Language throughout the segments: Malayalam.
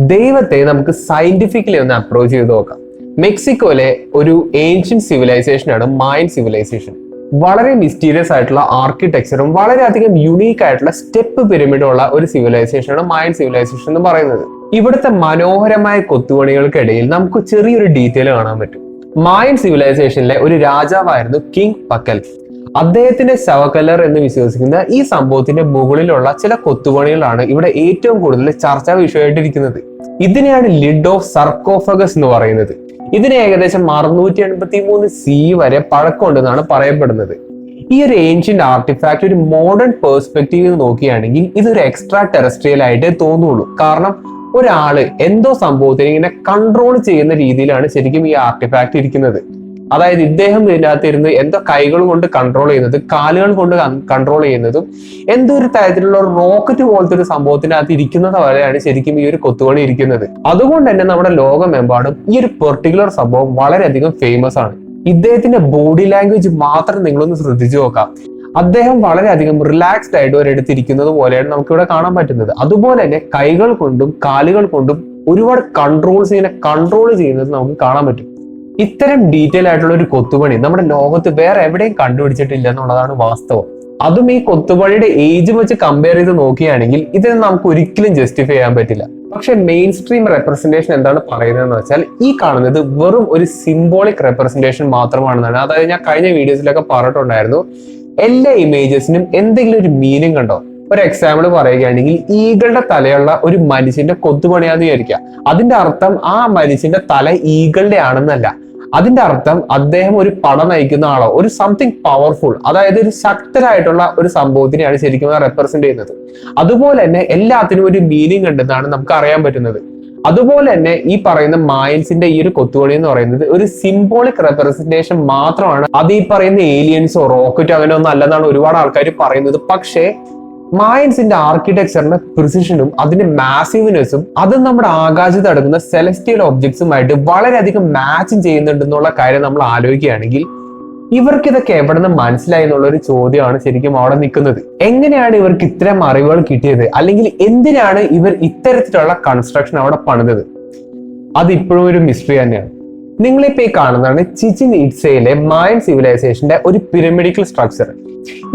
ദൈവത്തെ നമുക്ക് സയന്റിഫിക്കലി ഒന്ന് അപ്രോച്ച് ചെയ്ത് നോക്കാം. മെക്സിക്കോയിലെ ഒരു ഏൻഷ്യന്റ് സിവിലൈസേഷനാണ് മായൻ സിവിലൈസേഷൻ. വളരെ മിസ്റ്റീരിയസ് ആയിട്ടുള്ള ആർക്കിടെക്ചറും വളരെയധികം യുണീക്ക് ആയിട്ടുള്ള സ്റ്റെപ്പ് പിരമിഡുള്ള ഒരു സിവിലൈസേഷനാണ് മായൻ സിവിലൈസേഷൻ എന്ന് പറയുന്നത്. ഇവിടുത്തെ മനോഹരമായ കൊത്തുപണികൾക്കിടയിൽ നമുക്ക് ചെറിയൊരു ഡീറ്റെയിൽ കാണാൻ പറ്റും. മായൻ സിവിലൈസേഷനിലെ ഒരു രാജാവായിരുന്നു കിങ് പക്കൽ. അദ്ദേഹത്തിന്റെ ശവക്കല്ലർ എന്ന് വിശ്വസിക്കുന്ന ഈ സംഭവത്തിന്റെ മുകളിലുള്ള ചില കൊത്തുപണികളാണ് ഇവിടെ ഏറ്റവും കൂടുതൽ ചർച്ചാ വിഷയമായിട്ടിരിക്കുന്നത്. ഇതിനെയാണ് ലിഡ് ഓഫ് സർക്കോഫഗസ് എന്ന് പറയുന്നത്. ഇതിന് ഏകദേശം 683 CE വരെ പഴക്കമുണ്ടെന്നാണ് പറയപ്പെടുന്നത്. ഈ ഒരു ഏൻഷ്യന്റ് ആർട്ടിഫാക്ട് ഒരു മോഡേൺ പെർസ്പെക്റ്റീവ് നോക്കുകയാണെങ്കിൽ ഇതൊരു എക്സ്ട്രാ ടെറസ്ട്രിയൽ ആയിട്ടേ തോന്നുള്ളൂ. കാരണം ഒരാള് എന്തോ സംഭവത്തിന് ഇങ്ങനെ കൺട്രോൾ ചെയ്യുന്ന രീതിയിലാണ് ശരിക്കും ഈ ആർട്ടിഫാക്ട് ഇരിക്കുന്നത്. അതായത് ഇദ്ദേഹം ഇതിനകത്ത് ഇരുന്ന് എന്തോ കൈകൾ കൊണ്ട് കൺട്രോൾ ചെയ്യുന്നത്, കാലുകൾ കൊണ്ട് കൺട്രോൾ ചെയ്യുന്നതും എന്തോ ഒരു തരത്തിലുള്ള റോക്കറ്റ് പോലത്തെ ഒരു സംഭവത്തിനകത്ത് ഇരിക്കുന്നത് വരെയാണ് ശരിക്കും ഈ ഒരു കൊത്തുപണി ഇരിക്കുന്നത്. അതുകൊണ്ട് തന്നെ നമ്മുടെ ലോകമെമ്പാടും ഈ ഒരു പെർട്ടിക്കുലർ സംഭവം വളരെയധികം ഫേമസ് ആണ്. ഇദ്ദേഹത്തിന്റെ ബോഡി ലാംഗ്വേജ് മാത്രം നിങ്ങളൊന്ന് ശ്രദ്ധിച്ചു നോക്കാം. അദ്ദേഹം വളരെയധികം റിലാക്സ്ഡ് ആയിട്ട് ഒരിടത്തിരിക്കുന്നത് പോലെയാണ് നമുക്കിവിടെ കാണാൻ പറ്റുന്നത്. അതുപോലെ തന്നെ കൈകൾ കൊണ്ടും കാലുകൾ കൊണ്ടും ഒരുപാട് കൺട്രോൾസ് ഇങ്ങനെ കൺട്രോൾ ചെയ്യുന്നത് നമുക്ക് കാണാൻ പറ്റും. ഇത്തരം ഡീറ്റെയിൽ ആയിട്ടുള്ള ഒരു കൊത്തുപണി നമ്മുടെ ലോകത്ത് വേറെ എവിടെയും കണ്ടുപിടിച്ചിട്ടില്ല എന്നുള്ളതാണ് വാസ്തവം. അതും ഈ കൊത്തുപണിയുടെ ഏജ് വെച്ച് കമ്പയർ ചെയ്ത് നോക്കുകയാണെങ്കിൽ ഇതിനെ നമുക്ക് ഒരിക്കലും ജസ്റ്റിഫൈ ചെയ്യാൻ പറ്റില്ല. പക്ഷെ മെയിൻ സ്ട്രീം റെപ്രസെന്റേഷൻ എന്താണ് പറയുന്നതെന്ന് വെച്ചാൽ ഈ കാണുന്നത് വെറും ഒരു സിംബോളിക് റെപ്രസെന്റേഷൻ മാത്രമാണെന്നാണ്. അതായത് ഞാൻ കഴിഞ്ഞ വീഡിയോസിലൊക്കെ പറഞ്ഞിട്ടുണ്ടായിരുന്നു, എല്ലാ ഇമേജസിനും എന്തെങ്കിലും ഒരു മീനിങ് കണ്ടോ. ഒരു എക്സാമ്പിൾ പറയുകയാണെങ്കിൽ ഈഗിളുടെ തലയുള്ള ഒരു മനുഷ്യന്റെ കൊത്തുപണിയാന്ന് വിചാരിക്കുക. അതിന്റെ അർത്ഥം ആ മനുഷ്യന്റെ തല ഈഗിളുടെ ആണെന്നല്ല. അതിന്റെ അർത്ഥം അദ്ദേഹം ഒരു പട നയിക്കുന്ന ആളോ, ഒരു സംതിങ് പവർഫുൾ, അതായത് ഒരു ശക്തരായിട്ടുള്ള ഒരു സംഭവത്തിനെയാണ് ശരിക്കും റെപ്രസെന്റ് ചെയ്യുന്നത്. അതുപോലെ തന്നെ എല്ലാത്തിനും ഒരു മീനിങ് ഉണ്ടെന്നാണ് നമുക്ക് അറിയാൻ പറ്റുന്നത്. അതുപോലെ തന്നെ ഈ പറയുന്ന മായൻസിന്റെ ഈ ഒരു കൊത്തുപണി എന്ന് പറയുന്നത് ഒരു സിംബോളിക് റെപ്രസെന്റേഷൻ മാത്രമാണ്. അത് ഈ പറയുന്ന ഏലിയൻസോ റോക്കറ്റോ അങ്ങനെ ഒന്നും അല്ലെന്നാണ് ഒരുപാട് ആൾക്കാർ പറയുന്നത്. പക്ഷേ മായൻസിന്റെ ആർക്കിടെക്ചറിന്റെ പ്രിസിഷനും അതിന്റെ മാസീവ്നെസ്സും അതും നമ്മുടെ ആകാശത്ത് നടക്കുന്ന സെലസ്റ്റിയൽ ഒബ്ജക്ട്സുമായിട്ട് വളരെയധികം മാച്ച് ചെയ്യുന്നുണ്ടെന്നുള്ള കാര്യം നമ്മൾ ആലോചിക്കുകയാണെങ്കിൽ ഇവർക്ക് ഇതൊക്കെ എവിടെ നിന്ന് മനസ്സിലായി എന്നുള്ള ഒരു ചോദ്യമാണ് ശരിക്കും അവിടെ നിൽക്കുന്നത്. എങ്ങനെയാണ് ഇവർക്ക് ഇത്തരം അറിവുകൾ കിട്ടിയത്, അല്ലെങ്കിൽ എന്തിനാണ് ഇവർ ഇത്തരത്തിലുള്ള കൺസ്ട്രക്ഷൻ അവിടെ പണിതത്? അത് ഇപ്പോഴും ഒരു മിസ്റ്ററി തന്നെയാണ്. നിങ്ങളിപ്പോ ഈ കാണുന്നതാണ് ചിച്ചിൻ ഇറ്റ്സയിലെ മായൻ സിവിലൈസേഷന്റെ ഒരു പിരമിഡിക്കൽ സ്ട്രക്ചർ.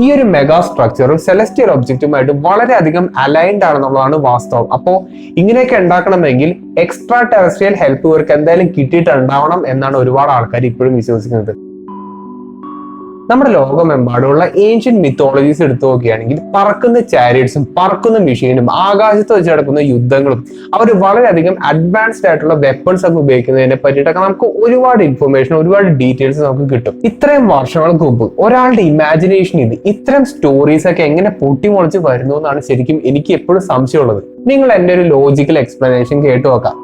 ഈ ഒരു മെഗാ സ്ട്രക്ചറും സെലസ്റ്റിയൽ ഒബ്ജക്റ്റുമായിട്ട് വളരെയധികം അലൈൻഡ് ആണെന്നുള്ളതാണ് വാസ്തവം. അപ്പോ ഇങ്ങനെയൊക്കെ ഉണ്ടാക്കണമെങ്കിൽ എക്സ്ട്രാ ടെറസ്ട്രിയൽ ഹെൽപ്പ് ഇവർക്ക് എന്തായാലും കിട്ടിയിട്ടുണ്ടാവണം എന്നാണ് ഒരുപാട് ആൾക്കാർ ഇപ്പോഴും വിശ്വസിക്കുന്നത്. നമ്മുടെ ലോകമെമ്പാടുമുള്ള ഏൻഷ്യന്റ് മിത്തോളജീസ് എടുത്തു നോക്കുകയാണെങ്കിൽ പറക്കുന്ന ചാരിയറ്റ്സും പറക്കുന്ന മെഷീനും ആകാശത്ത് വെച്ച് നടക്കുന്ന യുദ്ധങ്ങളും അവർ വളരെയധികം അഡ്വാൻസ്ഡ് ആയിട്ടുള്ള വെപ്പൺസ് ഒക്കെ ഉപയോഗിക്കുന്നതിനെ പറ്റിയിട്ടൊക്കെ നമുക്ക് ഒരുപാട് ഇൻഫർമേഷൻ, ഒരുപാട് ഡീറ്റെയിൽസ് നമുക്ക് കിട്ടും. ഇത്രയും വർഷങ്ങൾക്ക് മുമ്പ് ഒരാളുടെ ഇമാജിനേഷൻ ഇത്തരം സ്റ്റോറീസ് ഒക്കെ എങ്ങനെ പൊട്ടിമുളച്ച് വരുന്നു എന്നാണ് ശരിക്കും എനിക്ക് എപ്പോഴും സംശയമുള്ളത്. നിങ്ങൾ എന്റെ ഒരു ലോജിക്കൽ എക്സ്പ്ലനേഷൻ കേട്ടു നോക്കാം.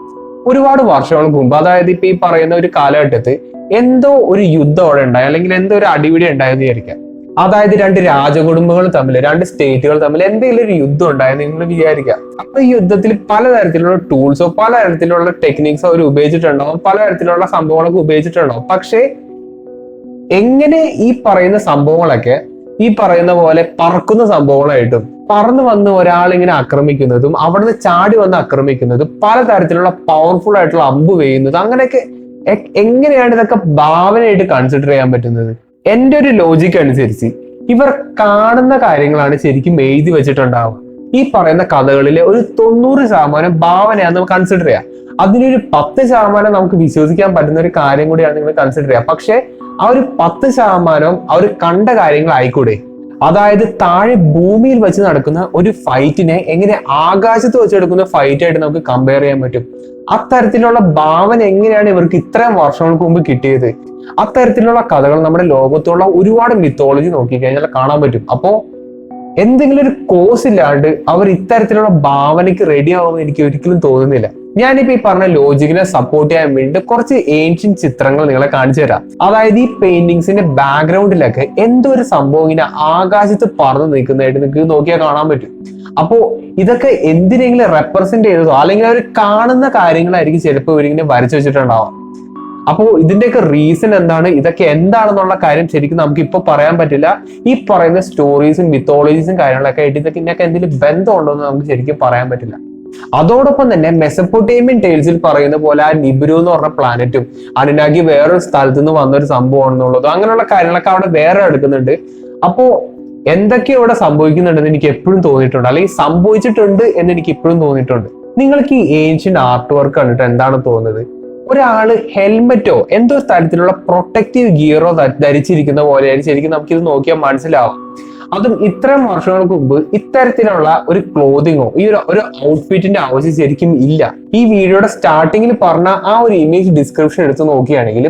ഒരുപാട് വർഷങ്ങൾക്ക് മുമ്പ്, അതായത് ഇപ്പൊ ഈ പറയുന്ന ഒരു കാലഘട്ടത്ത് എന്തോ ഒരു യുദ്ധം അവിടെ ഉണ്ടായി, അല്ലെങ്കിൽ എന്തോ ഒരു അടിപിടി ഉണ്ടായെന്ന് വിചാരിക്കാം. അതായത് രണ്ട് രാജകുടുംബങ്ങൾ തമ്മിൽ, രണ്ട് സ്റ്റേറ്റുകൾ തമ്മിൽ എന്തെങ്കിലും ഒരു യുദ്ധം ഉണ്ടായെന്ന് നിങ്ങൾ വിചാരിക്കാം. അപ്പൊ ഈ യുദ്ധത്തിൽ പലതരത്തിലുള്ള ടൂൾസോ പലതരത്തിലുള്ള ടെക്നിക്സോ അവർ ഉപയോഗിച്ചിട്ടുണ്ടാവും, പലതരത്തിലുള്ള സംഭവങ്ങളൊക്കെ ഉപയോഗിച്ചിട്ടുണ്ടാവും. പക്ഷേ എങ്ങനെ ഈ പറയുന്ന സംഭവങ്ങളൊക്കെ ഈ പറയുന്ന പോലെ പറക്കുന്ന സംഭവങ്ങളായിട്ടും പറന്നു വന്ന് ഒരാൾ ഇങ്ങനെ ആക്രമിക്കുന്നതും അവിടുന്ന് ചാടി വന്ന് ആക്രമിക്കുന്നതും പലതരത്തിലുള്ള പവർഫുൾ ആയിട്ടുള്ള അമ്പ് വേയുന്നത്, അങ്ങനെയൊക്കെ എങ്ങനെയാണ് ഇതൊക്കെ ഭാവനയായിട്ട് കൺസിഡർ ചെയ്യാൻ പറ്റുന്നത്? എന്റെ ഒരു ലോജിക്ക് അനുസരിച്ച് ഇവർ കാണുന്ന കാര്യങ്ങളാണ് ശരിക്കും എഴുതി വെച്ചിട്ടുണ്ടാവുക. ഈ പറയുന്ന കഥകളിലെ ഒരു 90% ഭാവനയാണ് നമുക്ക് കൺസിഡർ ചെയ്യാം. അതിനൊരു 10% നമുക്ക് വിശ്വസിക്കാൻ പറ്റുന്ന ഒരു കാര്യം കൂടിയാണ് നിങ്ങൾ കൺസിഡർ ചെയ്യുക. പക്ഷെ ആ ഒരു 10% അവർ കണ്ട കാര്യങ്ങളായിക്കൂടെ? അതായത് താഴെ ഭൂമിയിൽ വെച്ച് നടക്കുന്ന ഒരു ഫൈറ്റിനെ എങ്ങനെ ആകാശത്ത് വെച്ച് നടക്കുന്ന ഫൈറ്റ് ആയിട്ട് നമുക്ക് കമ്പയർ ചെയ്യാൻ പറ്റും? അത്തരത്തിലുള്ള ഭാവന എങ്ങനെയാണ് ഇവർക്ക് ഇത്രയും വർഷങ്ങൾക്ക് മുമ്പ് കിട്ടിയത്? അത്തരത്തിലുള്ള കഥകൾ നമ്മുടെ ലോകത്തുള്ള ഒരുപാട് മിത്തോളജി നോക്കിക്കഴിഞ്ഞാൽ കാണാൻ പറ്റും. അപ്പോ എന്തെങ്കിലും ഒരു കോഴ്സ് ഇല്ലാണ്ട് അവർ ഇത്തരത്തിലുള്ള ഭാവനയ്ക്ക് റെഡി ആവുമെന്ന് എനിക്ക് ഒരിക്കലും തോന്നുന്നില്ല. ഞാനിപ്പോ ഈ പറഞ്ഞ ലോജിക്കിനെ സപ്പോർട്ട് ചെയ്യാൻ വേണ്ടി കുറച്ച് ഏൻഷ്യന്റ് ചിത്രങ്ങൾ നിങ്ങളെ കാണിച്ചു തരാം. അതായത് ഈ പെയിന്റിങ്സിന്റെ ബാക്ക്ഗ്രൗണ്ടിലൊക്കെ എന്തോ ഒരു സംഭവം ഇങ്ങനെ ആകാശത്ത് പറന്ന് നിൽക്കുന്നതായിട്ട് നിങ്ങൾക്ക് നോക്കിയാൽ കാണാൻ പറ്റും. അപ്പോ ഇതൊക്കെ എന്തിനെങ്കിലും റെപ്രസെന്റ് ചെയ്തതോ അല്ലെങ്കിൽ അവർ കാണുന്ന കാര്യങ്ങളായിരിക്കും ചിലപ്പോൾ ഇവരിങ്ങനെ വരച്ചു വെച്ചിട്ടുണ്ടാവാം. അപ്പോൾ ഇതിന്റെയൊക്കെ റീസൺ എന്താണ്, ഇതൊക്കെ എന്താണെന്നുള്ള കാര്യം ശരിക്കും നമുക്ക് ഇപ്പൊ പറയാൻ പറ്റില്ല. ഈ പറയുന്ന സ്റ്റോറീസും മിത്തോളജീസും കാര്യങ്ങളൊക്കെ ആയിട്ട് ഇതൊക്കെ എന്തെങ്കിലും ബന്ധമുണ്ടോ എന്ന് നമുക്ക് ശരിക്കും പറയാൻ പറ്റില്ല. അതോടൊപ്പം തന്നെ മെസപ്പൊട്ടേമിയൻ ടെയിൽസിൽ പറയുന്ന പോലെ ആ നിബ്രു എന്ന് പറഞ്ഞ പ്ലാനറ്റും അനുനാഗി വേറൊരു സ്ഥലത്ത് നിന്ന് വന്നൊരു സംഭവമാണെന്നുള്ളതും അങ്ങനെയുള്ള കാര്യങ്ങളൊക്കെ അവിടെ വേറെ എടുക്കുന്നുണ്ട്. അപ്പോ എന്തൊക്കെയോ ഇവിടെ സംഭവിക്കുന്നുണ്ടെന്ന് എനിക്ക് എപ്പോഴും തോന്നിയിട്ടുണ്ട്, അല്ലെങ്കിൽ സംഭവിച്ചിട്ടുണ്ട് എന്ന് എനിക്ക് ഇപ്പോഴും തോന്നിയിട്ടുണ്ട്. നിങ്ങൾക്ക് ഈ ഏൻഷ്യന്റ് ആർട്ട് വർക്ക് കണ്ടിട്ട് എന്താണ് തോന്നുന്നത്? ഒരാള് ഹെൽമെറ്റോ എന്തോ തരത്തിലുള്ള പ്രൊട്ടക്റ്റീവ് ഗിയറോ ധരിച്ചിരിക്കുന്ന പോലെയാണ് ശരിക്കും നമുക്കിത് നോക്കിയാൽ മനസ്സിലാവും. അതും ഇത്രയും വർഷങ്ങൾക്ക് മുമ്പ് ഇത്തരത്തിലുള്ള ഒരു ക്ലോതിങ്ങോ ഈ ഒരു ഔട്ട്ഫിറ്റിന്റെ ആവശ്യം ശരിക്കും ഇല്ല. ഈ വീഡിയോയുടെ സ്റ്റാർട്ടിങ്ങിൽ പറഞ്ഞ ആ ഒരു ഇമേജ് ഡിസ്ക്രിപ്ഷൻ എടുത്ത് നോക്കുകയാണെങ്കിൽ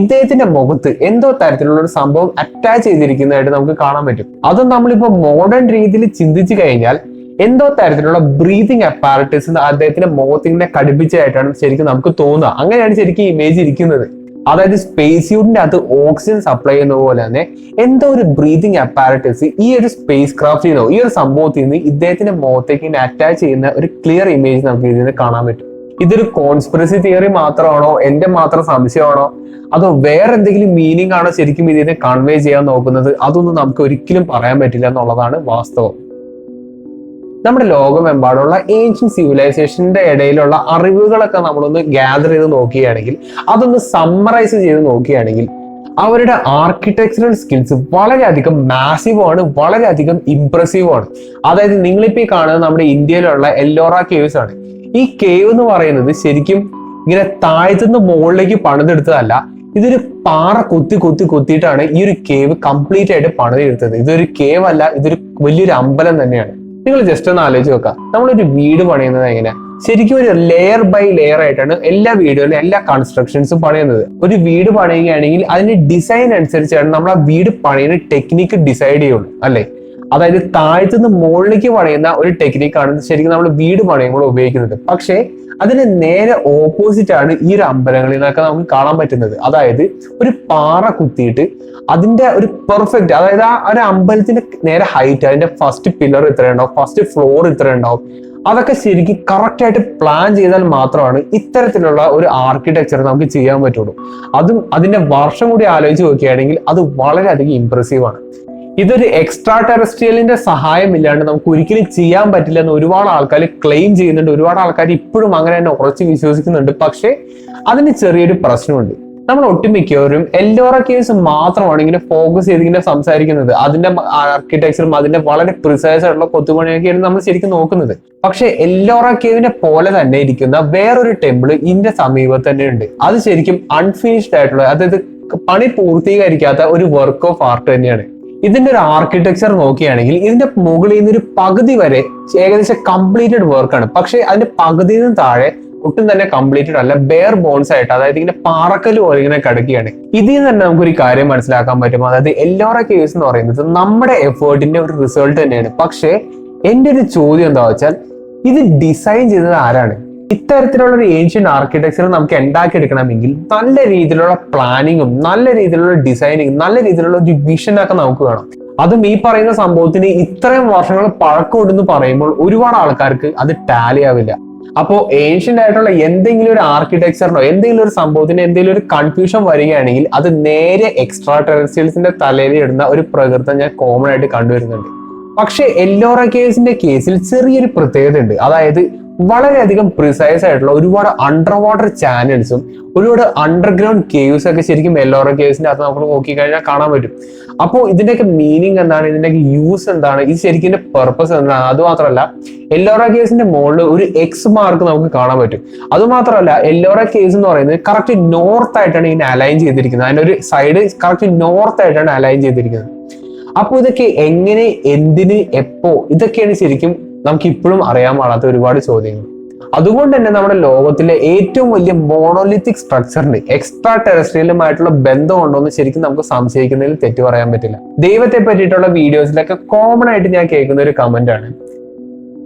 ഇദ്ദേഹത്തിന്റെ മുഖത്ത് എന്തോ തരത്തിലുള്ള ഒരു സംഭവം അറ്റാച്ച് ചെയ്തിരിക്കുന്നതായിട്ട് നമുക്ക് കാണാൻ പറ്റും. അതും നമ്മളിപ്പോ മോഡേൺ രീതിയിൽ ചിന്തിച്ചു കഴിഞ്ഞാൽ എന്തോ തരത്തിലുള്ള ബ്രീതിങ് അപ്പാരറ്റസ് അദ്ദേഹത്തിന്റെ മുഖത്തിങ്ങനെ ഘടിപ്പിച്ചതായിട്ടാണ് ശരിക്കും നമുക്ക് തോന്നുക. അങ്ങനെയാണ് ശരിക്കും ഇമേജ് ഇരിക്കുന്നത്. അതായത് സ്പേസ് സ്യൂട്ടിന്റെ അകത്ത് ഓക്സിജൻ സപ്ലൈ ചെയ്യുന്ന പോലെ തന്നെ എന്തോ ഒരു ബ്രീതിങ് അപ്പാരറ്റസ് ഈ ഒരു സ്പേസ് ക്രാഫ്റ്റിൽ നിന്നോ ഈ ഒരു സംഭവത്തിൽ നിന്ന് ഇദ്ദേഹത്തിന്റെ മുഖത്തേക്ക് അറ്റാച്ച് ചെയ്യുന്ന ഒരു ക്ലിയർ ഇമേജ് നമുക്ക് ഇതിൽ നിന്ന് കാണാൻ പറ്റും. ഇതൊരു കോൺസ്പിറസി തിയറി മാത്രമാണോ, എന്റെ മാത്രം സംശയമാണോ, അതോ വേറെ എന്തെങ്കിലും മീനിങ് ആണോ ശരിക്കും ഇതിനെ കൺവേ ചെയ്യാൻ നോക്കുന്നത്? അതൊന്നും നമുക്ക് ഒരിക്കലും പറയാൻ പറ്റില്ല എന്നുള്ളതാണ് വാസ്തവം. നമ്മുടെ ലോകമെമ്പാടുള്ള ഏൻഷ്യന്റ് സിവിലൈസേഷന്റെ ഇടയിലുള്ള അറിവുകളൊക്കെ നമ്മളൊന്ന് ഗ്യാദർ ചെയ്ത് നോക്കുകയാണെങ്കിൽ, അതൊന്ന് സമ്മറൈസ് ചെയ്ത് നോക്കുകയാണെങ്കിൽ അവരുടെ ആർക്കിടെക്ചറൽ സ്കിൽസ് വളരെയധികം മാസീവ് ആണ്, വളരെയധികം ഇംപ്രസീവ് ആണ്. അതായത് നിങ്ങളിപ്പോ ഈ കാണുന്നത് നമ്മുടെ ഇന്ത്യയിലുള്ള എല്ലോറ കേവ്സ് ആണ്. ഈ കേവ് എന്ന് പറയുന്നത് ശരിക്കും ഇങ്ങനെ താഴ്ത്തുനിന്ന് മുകളിലേക്ക് പണിതെടുത്തതല്ല. ഇതൊരു പാറ കുത്തിയിട്ടാണ് ഈ ഒരു കേവ് കംപ്ലീറ്റ് ആയിട്ട് പണിതെടുത്തത്. ഇതൊരു കേവ് അല്ല, ഇതൊരു വലിയൊരു അമ്പലം തന്നെയാണ്. നിങ്ങൾ ജസ്റ്റ് ഒന്ന് ആലോചിച്ച് നോക്കാം, നമ്മളൊരു വീട് പണിയുന്നത് എങ്ങനെയാ? ശരിക്കും ഒരു ലെയർ ബൈ ലെയർ ആയിട്ടാണ് എല്ലാ വീടുകളിലും എല്ലാ കൺസ്ട്രക്ഷൻസും പണിയുന്നത്. ഒരു വീട് പണിയുകയാണെങ്കിൽ അതിന്റെ ഡിസൈൻ അനുസരിച്ചാണ് നമ്മൾ ആ വീട് പണിയുന്ന ടെക്നിക്ക് ഡിസൈഡ് ചെയ്യുള്ളൂ, അല്ലെ? അതായത് താഴ്ത്തുനിന്ന് മുകളിലേക്ക് പണിയുന്ന ഒരു ടെക്നിക്കാണ് ശരിക്കും നമ്മൾ വീട് പണിയുമ്പോൾ ഉപയോഗിക്കുന്നത്. പക്ഷേ അതിന് നേരെ ഓപ്പോസിറ്റ് ആണ് ഈ ഒരു അമ്പലങ്ങളിൽ നിന്നൊക്കെ നമുക്ക് കാണാൻ പറ്റുന്നത്. അതായത് ഒരു പാറ കുത്തിയിട്ട് അതിന്റെ ഒരു പെർഫെക്റ്റ്, അതായത് ആ ഒരു അമ്പലത്തിന്റെ നേരെ ഹൈറ്റ്, അതിന്റെ ഫസ്റ്റ് പില്ലർ ഇത്ര ഉണ്ടാവും, ഫസ്റ്റ് ഫ്ലോർ ഇത്ര ഉണ്ടാവും, അതൊക്കെ ശരിക്കും കറക്റ്റ് ആയിട്ട് പ്ലാൻ ചെയ്താൽ മാത്രമാണ് ഇത്തരത്തിലുള്ള ഒരു ആർക്കിടെക്ചർ നമുക്ക് ചെയ്യാൻ പറ്റുള്ളൂ. അതും അതിന്റെ വർഷം കൂടി ആലോചിച്ച് നോക്കുകയാണെങ്കിൽ അത് വളരെയധികം ഇംപ്രസീവ് ആണ്. ഇതൊരു എക്സ്ട്രാ ടെറസ്ട്രിയലിന്റെ സഹായം ഇല്ലാണ്ട് നമുക്ക് ഒരിക്കലും ചെയ്യാൻ പറ്റില്ല എന്ന് ഒരുപാട് ആൾക്കാർ ക്ലെയിം ചെയ്യുന്നുണ്ട്. ഒരുപാട് ആൾക്കാർ ഇപ്പോഴും അങ്ങനെ തന്നെ ഉറച്ചു വിശ്വസിക്കുന്നുണ്ട്. പക്ഷേ അതിന് ചെറിയൊരു പ്രശ്നമുണ്ട്. നമ്മൾ ഒട്ടുമിക്കവരും എല്ലോറ കേവ്സ് മാത്രമാണ് ഇങ്ങനെ ഫോക്കസ് ചെയ്തിങ്ങനെ സംസാരിക്കുന്നത്. അതിന്റെ ആർക്കിടെക്ചറും അതിന്റെ വളരെ പ്രിസൈസ് ആയിട്ടുള്ള കൊത്തുപണിയൊക്കെയാണ് നമ്മൾ ശരിക്കും നോക്കുന്നത്. പക്ഷെ എല്ലോറ കേവിനെ പോലെ തന്നെ ഇരിക്കുന്ന വേറൊരു ടെമ്പിൾ ഇതിന്റെ സമീപത്ത് തന്നെ ഉണ്ട്. അത് ശരിക്കും അൺഫിനിഷ്ഡ് ആയിട്ടുള്ള, അതായത് പണി പൂർത്തീകരിക്കാത്ത ഒരു വർക്ക് ഓഫ് ആർട്ട് തന്നെയാണ്. ഇതിന്റെ ഒരു ആർക്കിടെക്ചർ നോക്കുകയാണെങ്കിൽ ഇതിന്റെ മുകളിൽ നിന്ന് ഒരു പകുതി വരെ ഏകദേശം കംപ്ലീറ്റഡ് വർക്കാണ്. പക്ഷെ അതിന്റെ പകുതിയിൽ നിന്ന് താഴെ ഒട്ടും തന്നെ കംപ്ലീറ്റഡ് അല്ല, ബെയർ ബോൺസ് ആയിട്ട്, അതായത് ഇങ്ങനെ പാറക്കല്ല് പോലെ ഇങ്ങനെ കിടക്കുകയാണ്. ഇതിൽ നിന്ന് തന്നെ നമുക്കൊരു കാര്യം മനസ്സിലാക്കാൻ പറ്റും. അതായത് എല്ലോറ കേവ്സ് എന്ന് പറയുന്നത് നമ്മുടെ എഫേർട്ടിന്റെ ഒരു റിസൾട്ട് തന്നെയാണ്. പക്ഷെ എന്റെ ഒരു ചോദ്യം എന്താ വെച്ചാൽ, ഇത് ഡിസൈൻ ചെയ്തത് ആരാണ്? ഇത്തരത്തിലുള്ള ഒരു ഏൻഷ്യന്റ് ആർക്കിടെക്ചർ നമുക്ക് ഉണ്ടാക്കിയെടുക്കണമെങ്കിൽ നല്ല രീതിയിലുള്ള പ്ലാനിങ്ങും നല്ല രീതിയിലുള്ള ഡിസൈനിങ്ങും നല്ല രീതിയിലുള്ള ഒരു വിഷനൊക്കെ നമുക്ക് വേണം. അതും ഈ പറയുന്ന സംഭവത്തിന് ഇത്രയും വർഷങ്ങൾ പഴക്കമുണ്ടെന്ന് പറയുമ്പോൾ ഒരുപാട് ആൾക്കാർക്ക് അത് ടാലി ആവില്ല. അപ്പോൾ ഏൻഷ്യന്റ് ആയിട്ടുള്ള എന്തെങ്കിലും ഒരു ആർക്കിടെക്ചറിനോ എന്തെങ്കിലും ഒരു സംഭവത്തിന് എന്തെങ്കിലും ഒരു കൺഫ്യൂഷൻ വരികയാണെങ്കിൽ അത് നേരെ എക്സ്ട്രാ ടെറസ്ട്രിയൽസിന്റെ തലയിൽ ഇടുന്ന ഒരു പ്രകൃതം ഞാൻ കോമൺ ആയിട്ട് കണ്ടുവരുന്നുണ്ട്. പക്ഷെ എല്ലോറ കേവ്സിന്റെ കേസിൽ ചെറിയൊരു പ്രത്യേകത ഉണ്ട്. അതായത് വളരെയധികം പ്രിസൈസ് ആയിട്ടുള്ള ഒരുപാട് അണ്ടർ വാട്ടർ ചാനൽസും ഒരുപാട് അണ്ടർഗ്രൗണ്ട് കേവ്സ് ഒക്കെ ശരിക്കും എല്ലോറ കേവ്സിന്റെ അകത്ത് നമുക്ക് നോക്കിക്കഴിഞ്ഞാൽ കാണാൻ പറ്റും. അപ്പോൾ ഇതിന്റെയൊക്കെ മീനിങ് എന്താണ്, ഇതിന്റെയൊക്കെ യൂസ് എന്താണ്, ഇത് ശരിക്കും പർപ്പസ് എന്താണ്? അതുമാത്രമല്ല എല്ലോറ കേവ്സിന്റെ മുകളിൽ ഒരു എക്സ് മാർക്ക് നമുക്ക് കാണാൻ പറ്റും. അതുമാത്രമല്ല എല്ലോറ കേവ്സ് എന്ന് പറയുന്നത് കറക്റ്റ് നോർത്ത് ആയിട്ടാണ് ഇതിനെ അലൈൻ ചെയ്തിരിക്കുന്നത്. അതിന്റെ ഒരു സൈഡ് കറക്റ്റ് നോർത്ത് ആയിട്ടാണ് അലൈൻ ചെയ്തിരിക്കുന്നത്. അപ്പോൾ ഇതൊക്കെ എങ്ങനെ, എന്തിന്, എപ്പോ, ഇതൊക്കെയാണ് ശരിക്കും നമുക്ക് ഇപ്പോഴും അറിയാൻ പാടാത്ത ഒരുപാട് ചോദ്യങ്ങൾ. അതുകൊണ്ട് തന്നെ നമ്മുടെ ലോകത്തിലെ ഏറ്റവും വലിയ മോണോലിത്തിക് സ്ട്രക്ചറിന് എക്സ്ട്രാ ടെറസ്ട്രിയലുമായിട്ടുള്ള ബന്ധമുണ്ടോ എന്ന് ശരിക്കും നമുക്ക് സംശയിക്കുന്നതിൽ തെറ്റു പറയാൻ പറ്റില്ല. ദൈവത്തെ പറ്റിയിട്ടുള്ള വീഡിയോസിലൊക്കെ കോമൺ ആയിട്ട് ഞാൻ കേൾക്കുന്ന ഒരു കമന്റ് ആണ്,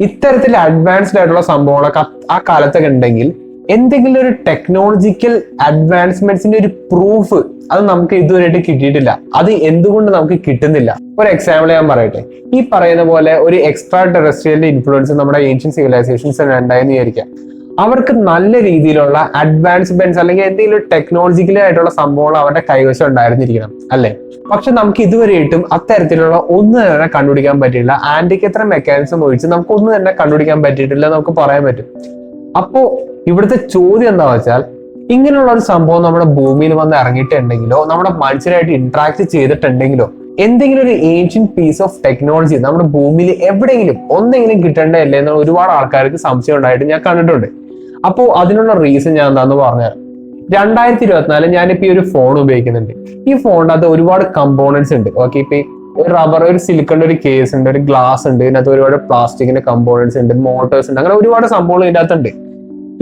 ഇത്തരത്തിൽ അഡ്വാൻസ്ഡ് ആയിട്ടുള്ള സംഭവങ്ങളൊക്കെ ആ കാലത്തൊക്കെ ഉണ്ടെങ്കിൽ എന്തെങ്കിലും ഒരു ടെക്നോളജിക്കൽ അഡ്വാൻസ്മെന്റ്സിന്റെ ഒരു പ്രൂഫ് അത് നമുക്ക് ഇതുവരെയായിട്ട് കിട്ടിയിട്ടില്ല. അത് എന്തുകൊണ്ട് നമുക്ക് കിട്ടുന്നില്ല? ഒരു എക്സാമ്പിൾ ഞാൻ പറയട്ടെ. ഈ പറയുന്ന പോലെ ഒരു എക്സ്ട്രാ ടെറസ്ട്രിയലിന്റെ ഇൻഫ്ലുവൻസ് നമ്മുടെ ഏൻഷ്യന്റ് സിവിലൈസേഷൻസ് ഉണ്ടായെന്ന് വിചാരിക്കാം. അവർക്ക് നല്ല രീതിയിലുള്ള അഡ്വാൻസ്മെന്റ്സ് അല്ലെങ്കിൽ എന്തെങ്കിലും ടെക്നോളജിക്കലി ആയിട്ടുള്ള സംഭവങ്ങൾ അവരുടെ കൈവശം ഉണ്ടായിരുന്നിരിക്കണം അല്ലെ. പക്ഷെ നമുക്ക് ഇതുവരെയായിട്ടും അത്തരത്തിലുള്ള ഒന്നും തന്നെ കണ്ടുപിടിക്കാൻ പറ്റിയില്ല. ആന്റിക്കത്ര മെക്കാനിസം ഒഴിച്ച് നമുക്ക് ഒന്നും തന്നെ കണ്ടുപിടിക്കാൻ പറ്റിയിട്ടില്ല നമുക്ക് പറയാൻ പറ്റും. അപ്പോ ഇവിടുത്തെ ചോദ്യം എന്താ വെച്ചാൽ, ഇങ്ങനെയുള്ള ഒരു സംഭവം നമ്മുടെ ഭൂമിയിൽ വന്ന് ഇറങ്ങിയിട്ടുണ്ടെങ്കിലോ നമ്മുടെ മനുഷ്യരായിട്ട് ഇന്ററാക്ട് ചെയ്തിട്ടുണ്ടെങ്കിലോ എന്തെങ്കിലും ഒരു ഏൻഷ്യന്റ് പീസ് ഓഫ് ടെക്നോളജി നമ്മുടെ ഭൂമിയിൽ എവിടെയെങ്കിലും ഒന്നെങ്കിലും കിട്ടേണ്ടതല്ലേ എന്ന് ഒരുപാട് ആൾക്കാർക്ക് സംശയം ഉണ്ടായിട്ട് ഞാൻ കണ്ടിട്ടുണ്ട്. അപ്പോൾ അതിനുള്ള റീസൺ ഞാൻ എന്താന്ന് പറഞ്ഞുതരാം. 2024 ഞാനിപ്പോ ഈ ഒരു ഫോൺ ഉപയോഗിക്കുന്നുണ്ട്. ഈ ഫോണിനകത്ത് ഒരുപാട് കമ്പോണൻസ് ഉണ്ട്. ഓക്കെ, ഇപ്പൊ റബ്ബർ, ഒരു സിലിക്കണിന്റെ ഒരു കേസ് ഉണ്ട്, ഒരു ഗ്ലാസ് ഉണ്ട്, ഇതിനകത്ത് ഒരുപാട് പ്ലാസ്റ്റിക്കിന്റെ കമ്പോണൻസ് ഉണ്ട്, മോട്ടോഴ്സ് ഉണ്ട്, അങ്ങനെ ഒരുപാട് സംഭവങ്ങൾ ഇതിനകത്ത് ഉണ്ട്.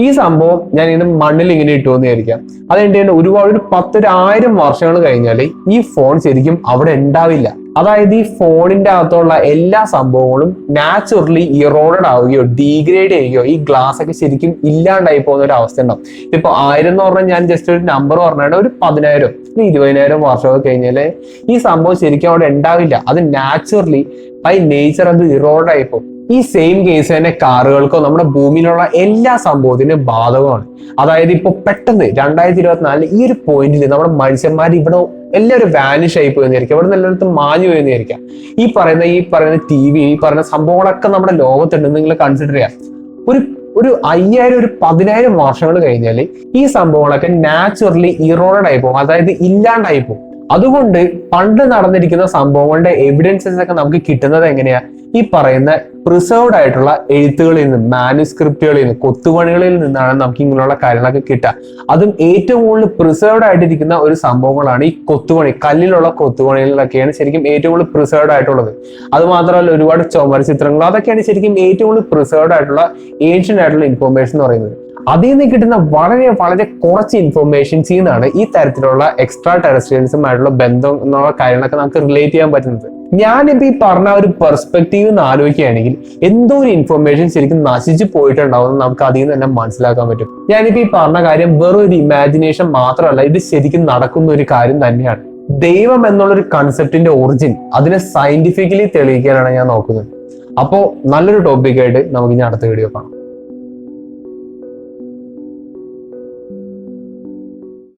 ഈ സംഭവം ഞാൻ ഇങ്ങനെ മണ്ണിൽ ഇങ്ങനെ ഇട്ടു എന്ന് വിചാരിക്കാം. അതെന്ത് ഒരുപാട് ഒരു 10,000 വർഷങ്ങൾ കഴിഞ്ഞാൽ ഈ ഫോൺ ശരിക്കും അവിടെ ഉണ്ടാവില്ല. അതായത് ഈ ഫോണിന്റെ അകത്തുള്ള എല്ലാ സംഭവങ്ങളും നാച്ചുറലി ഇറോഡഡ് ആവുകയോ ഡീഗ്രേഡ് ചെയ്യുകയോ ഈ ഗ്ലാസ് ഒക്കെ ശരിക്കും ഇല്ലാണ്ടായി പോകുന്ന ഒരു അവസ്ഥ ഉണ്ടാവും. ഇപ്പൊ 1000 എന്ന് പറഞ്ഞാൽ ഞാൻ ജസ്റ്റ് ഒരു നമ്പർ പറഞ്ഞാൽ ഒരു 10,000 20,000 വർഷമൊക്കെ കഴിഞ്ഞാല് ഈ സംഭവം ശരിക്കും അവിടെ ഉണ്ടാവില്ല. അത് നാച്ചുറലി ബൈ നേച്ചർ അത് ഇറോഡ് ആയിപ്പോ. ഈ സെയിം കേസ് തന്നെ കാറുകൾക്കോ നമ്മുടെ ഭൂമിയിലുള്ള എല്ലാ സംഭവത്തിനും ബാധകമാണ്. അതായത് ഇപ്പൊ പെട്ടെന്ന് 2024 ഈ ഒരു പോയിന്റിൽ നമ്മുടെ മനുഷ്യന്മാർ ഇവിടെ എല്ലാവരും വാനിഷ് ആയി പോയി വിചാരിക്കാം, ഇവിടെ നിന്ന് എല്ലായിടത്തും മാഞ്ഞു പോയി വിചാരിക്കാം. ഈ പറയുന്ന TV, ഈ പറയുന്ന സംഭവങ്ങളൊക്കെ നമ്മുടെ ലോകത്തുണ്ട്. നിങ്ങൾ കൺസിഡർ ചെയ്യാം, ഒരു 5,000 ഒരു 10,000 വർഷങ്ങൾ കഴിഞ്ഞാൽ ഈ സംഭവങ്ങളൊക്കെ നാച്ചുറലി ഇറോഡഡ് ആയി പോകും, അതായത് ഇല്ലാണ്ടായി പോകും. അതുകൊണ്ട് പണ്ട് നടന്നിരിക്കുന്ന സംഭവങ്ങളുടെ എവിഡൻസസ് ഒക്കെ നമുക്ക് കിട്ടുന്നത് എങ്ങനെയാ? ഈ പറയുന്ന പ്രിസർവ്ഡ് ആയിട്ടുള്ള എഴുത്തുകളിൽ നിന്ന്, മാനുസ്ക്രിപ്റ്റുകളിൽ നിന്ന്, കൊത്തുപണികളിൽ നിന്നാണ് നമുക്ക് ഇങ്ങനെയുള്ള കാര്യങ്ങളൊക്കെ കിട്ടുക. അതും ഏറ്റവും കൂടുതൽ പ്രിസർവ്ഡ് ആയിട്ടിരിക്കുന്ന ഒരു സംഭവങ്ങളാണ് ഈ കൊത്തുപണി. കല്ലിലുള്ള കൊത്തുപണികളിലൊക്കെയാണ് ശരിക്കും ഏറ്റവും കൂടുതൽ പ്രിസർവ്ഡ് ആയിട്ടുള്ളത്. അത് മാത്രമല്ല ഒരുപാട് ചുമർ ചിത്രങ്ങൾ, അതൊക്കെയാണ് ശരിക്കും ഏറ്റവും കൂടുതൽ പ്രിസർവ്ഡ് ആയിട്ടുള്ള ഏൻഷ്യന്റ് ആയിട്ടുള്ള ഇൻഫോർമേഷൻ എന്ന് പറയുന്നത്. അതിൽ നിന്ന് കിട്ടുന്ന വളരെ വളരെ കുറച്ച് ഇൻഫോർമേഷൻസിൽ നിന്നാണ് ഈ തരത്തിലുള്ള എക്സ്ട്രാ ടെറസ്ട്രിയൽസുമായിട്ടുള്ള ബന്ധം എന്നുള്ള കാര്യങ്ങളൊക്കെ നമുക്ക് റിലേറ്റ് ചെയ്യാൻ പറ്റുന്നത്. ഞാനിപ്പോ ഈ പറഞ്ഞ ഒരു പെർസ്പെക്റ്റീവ് എന്ന് ആലോചിക്കുകയാണെങ്കിൽ എന്തോ ഒരു ഇൻഫർമേഷൻ ശരിക്കും നശിച്ചു പോയിട്ടുണ്ടാവും നമുക്ക് അതിൽ നിന്ന് തന്നെ മനസ്സിലാക്കാൻ പറ്റും. ഞാനിപ്പോ ഈ പറഞ്ഞ കാര്യം വെറും ഒരു ഇമാജിനേഷൻ മാത്രമല്ല, ഇത് ശരിക്കും നടക്കുന്ന ഒരു കാര്യം തന്നെയാണ്. ദൈവം എന്നുള്ളൊരു കൺസെപ്റ്റിന്റെ ഒറിജിൻ അതിനെ സയന്റിഫിക്കലി തെളിയിക്കാനാണ് ഞാൻ നോക്കുന്നത്. അപ്പോൾ നല്ലൊരു ടോപ്പിക്കായിട്ട് നമുക്ക് ഇനി അടുത്ത വീഡിയോ കാണാം.